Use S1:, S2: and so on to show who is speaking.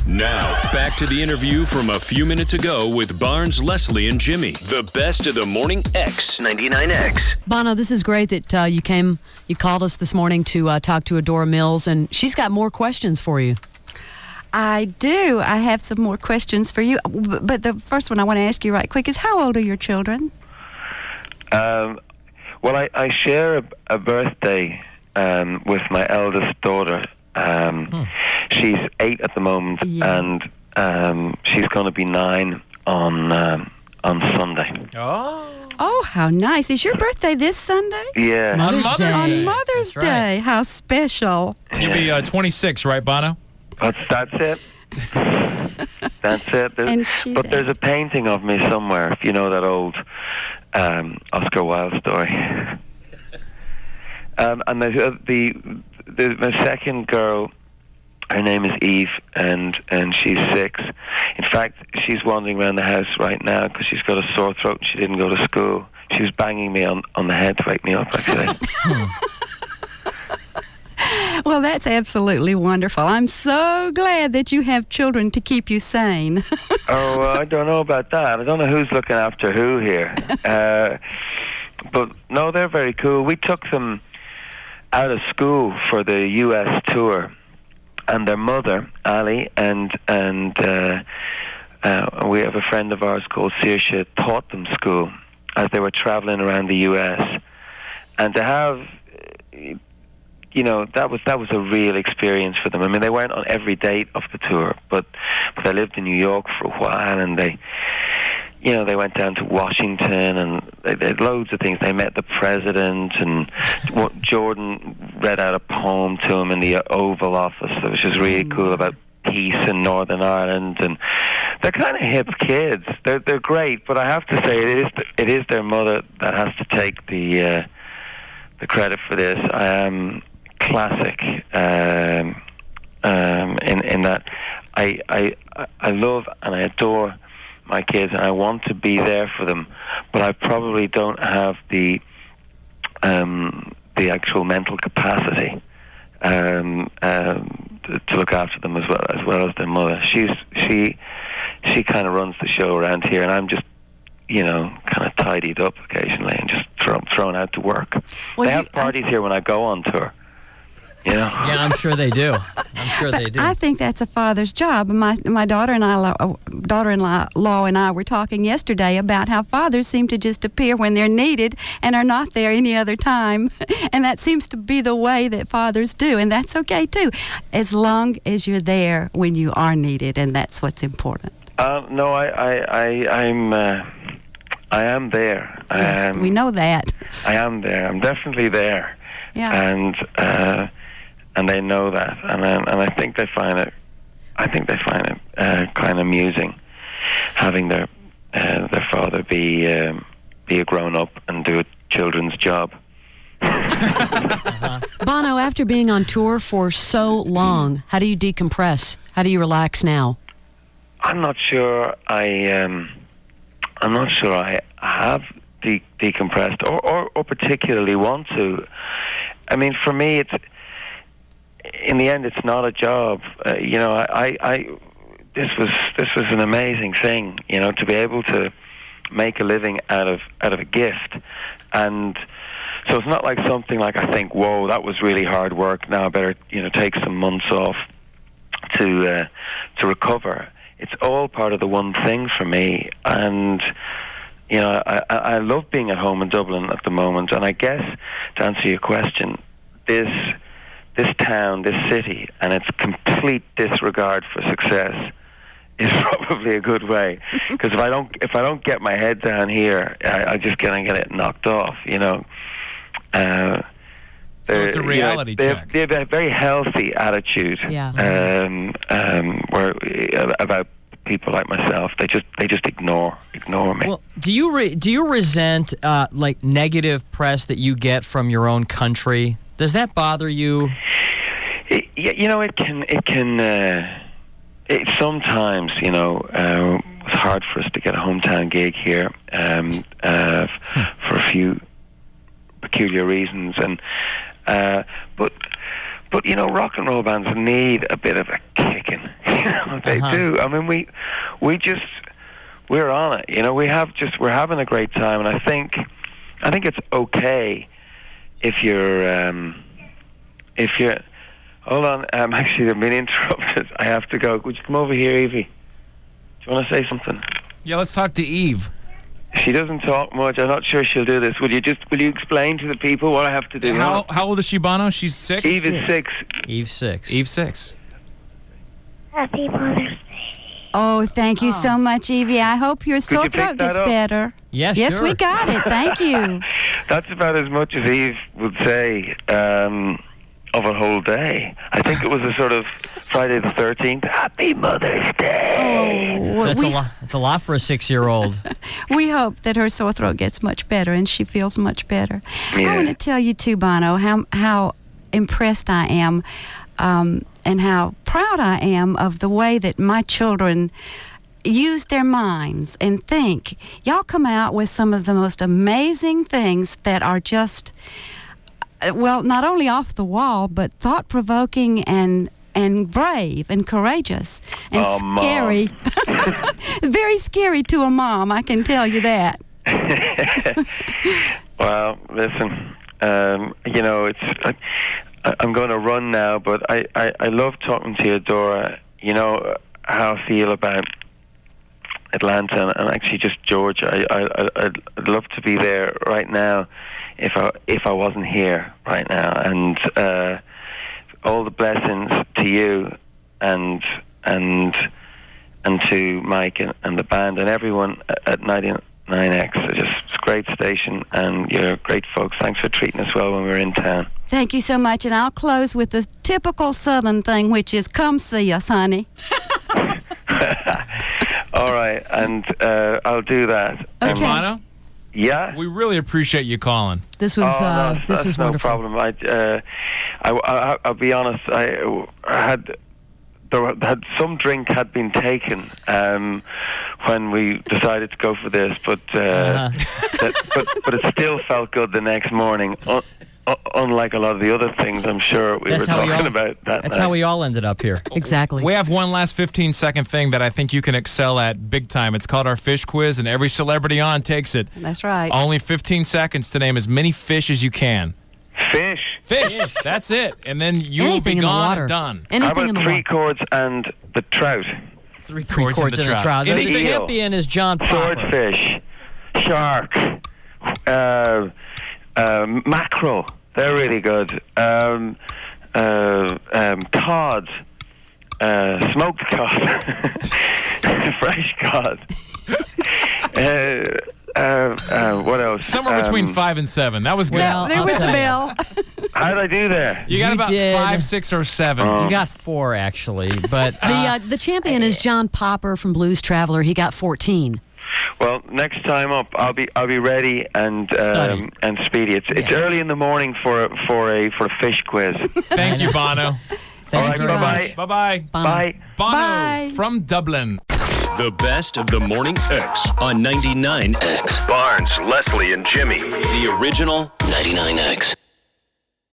S1: Now, back to the interview from a few minutes ago with Barnes, Leslie, and Jimmy. The best of the morning X. 99X.
S2: Bono, this is great that you called us this morning to talk to Adora Mills, and she's got more questions for you.
S3: I do. I have some more questions for you. But the first one I want to ask you right quick is, how old are your children?
S4: Well, I share a birthday with my eldest daughter. She's 8 at the moment, and she's going to be 9 on Sunday.
S3: Oh, how nice. Is your birthday this Sunday?
S4: Yeah.
S2: Mother's Day.
S3: On Mother's
S5: That's
S3: Day.
S5: right.
S3: How special.
S5: You'll be 26, right, Bono?
S4: That's it. That's it.
S3: And she's
S4: But there's a painting of me somewhere, if you know that old Oscar Wilde story. And my second girl, her name is Eve, and she's 6. In fact, she's wandering around the house right now because she's got a sore throat and she didn't go to school. She was banging me on the head to wake me up, actually.
S3: Well, that's absolutely wonderful. I'm so glad that you have children to keep you sane.
S4: I don't know about that. I don't know who's looking after who here. But no, they're very cool. We took them out of school for the U.S. tour, and their mother, Ali, and we have a friend of ours called Saoirse, taught them school as they were traveling around the U.S. And to have, that was a real experience for them. I mean, they weren't on every date of the tour, but they lived in New York for a while, and they went down to Washington, and they did loads of things. They met the president, and Jordan read out a poem to him in the Oval Office, which was really cool, about peace in Northern Ireland. And they're kind of hip kids. They're great, but I have to say it is their mother that has to take the credit for this. I am classic in that I love and I adore my kids, and I want to be there for them, but I probably don't have the actual mental capacity to look after them as well as their mother. She kind of runs the show around here, and I'm just kind of tidied up occasionally and just thrown out to work. Well, they have parties here when I go on tour. Yeah,
S5: I'm sure they do. They do.
S3: I think that's a father's job. My daughter-in-law and I were talking yesterday about how fathers seem to just appear when they're needed and are not there any other time. And that seems to be the way that fathers do, and that's okay too, as long as you're there when you are needed, and that's what's important.
S4: No, I am there.
S3: Yes, we know that.
S4: I am there. I'm definitely there.
S3: Yeah.
S4: And they know that, and I think they find it. I think they find it kind of amusing, having their father be a grown up and do a children's job.
S2: Bono, after being on tour for so long, how do you decompress? How do you relax now?
S4: I'm not sure. I'm not sure I have decompressed or particularly want to. I mean, for me, in the end, it's not a job. This was an amazing thing, to be able to make a living out of a gift, and so it's not like something like I think, whoa, that was really hard work. Now I better take some months off to recover. It's all part of the one thing for me, and I love being at home in Dublin at the moment. And I guess to answer your question, this town, this city, and its complete disregard for success is probably a good way. Because if I don't get my head down here, I just gonna get it knocked off.
S5: So it's a reality check.
S4: They have a very healthy attitude.
S2: Yeah.
S4: About people like myself, they just ignore me.
S5: Well, do you resent like negative press that you get from your own country? Does that bother you?
S4: It can. It sometimes, it's hard for us to get a hometown gig here for a few peculiar reasons, and but rock and roll bands need a bit of a kicking. They do. I mean, we're on it. You know, we're having a great time, and I think it's okay if you're. Hold on. Actually, I've been interrupted. I have to go. Would you come over here, Evie? Do you want to say something?
S6: Yeah, let's talk to Eve.
S4: She doesn't talk much. I'm not sure she'll do this. Will you explain to the people what I have to do?
S6: How old is she, Bono? She's 6?
S4: Eve is 6.
S5: Eve 6.
S6: Eve 6.
S7: Happy Mother's Day.
S3: Oh, thank you so much, Evie. I hope your sore
S4: you pick
S3: throat
S4: that
S3: gets
S4: up?
S3: better.
S5: Yeah,
S3: Yes,
S5: sure.
S3: we got it. Thank you.
S4: That's about as much as Eve would say of a whole day. I think it was a sort of Friday the 13th. Happy Mother's Day.
S3: Oh,
S5: That's a lot. That's a lot for a 6-year-old.
S3: we hope that her sore throat gets much better and she feels much better.
S4: Yeah.
S3: I want to tell you too, Bono, how impressed I am and how proud I am of the way that my children use their minds and think. Y'all come out with some of the most amazing things that are just, well, not only off the wall, but thought-provoking and brave and courageous and scary. Very scary to a mom, I can tell you that.
S4: Well, listen, you know, I'm going to run now, but I love talking to you, Dora. You know how I feel about Atlanta and actually just Georgia. I'd love to be there right now if I wasn't here right now. And all the blessings to you and to Mike and the band and everyone at 99X. It's a great station, and you're great folks. Thanks for treating us well when we were in town.
S3: Thank you so much, and I'll close with the typical Southern thing, which is come see us, honey.
S4: All right, and I'll do that.
S3: Okay.
S6: Hey, Bono,
S4: Yeah?
S6: we really appreciate you calling.
S2: This was
S4: No,
S2: this was
S4: no
S2: wonderful.
S4: problem. I'll be honest. I had some drink had been taken when we decided to go for this, but but it still felt good the next morning. Unlike a lot of the other things, I'm sure we were talking about that.
S5: That's
S4: night.
S5: how we all ended up here.
S2: Exactly.
S6: We have one last 15-second thing that I think you can excel at big time. It's called our fish quiz, and every celebrity on takes it.
S3: That's right.
S6: Only 15 seconds to name as many fish as you can.
S4: Fish.
S6: Fish. That's it. And then you will
S2: Anything
S6: be
S2: in the
S6: gone
S2: water.
S6: and done.
S4: How
S2: Anything in
S4: about
S2: the
S4: three
S2: water.
S4: chords and the trout?
S6: Three
S5: Chords in the trout.
S6: In
S5: The
S6: the eel.
S5: champion is John Popper.
S4: Swordfish, shark, mackerel. They're really good. Cod, smoked cod, fresh cod. What else?
S6: Somewhere between 5 and 7. That was good.
S2: Well,
S3: There
S2: I'll
S3: with the
S2: tell you.
S3: bell.
S4: How did I do there?
S6: You got
S5: You
S6: about
S5: did.
S6: 5, 6, or 7.
S5: You got 4 actually, but
S2: The champion is John Popper from Blues Traveler. He got 14.
S4: Well, next time up, I'll be ready and
S5: Study.
S4: speedy. It's early in the morning for a fish quiz.
S6: Thank you, Bono.
S5: thank you very
S4: bye-bye.
S5: much.
S6: Bye-bye.
S4: Bye.
S6: Bono
S3: Bye.
S6: from Dublin.
S1: The best of the Morning X on 99X. Barnes, Leslie, and Jimmy. The original 99X.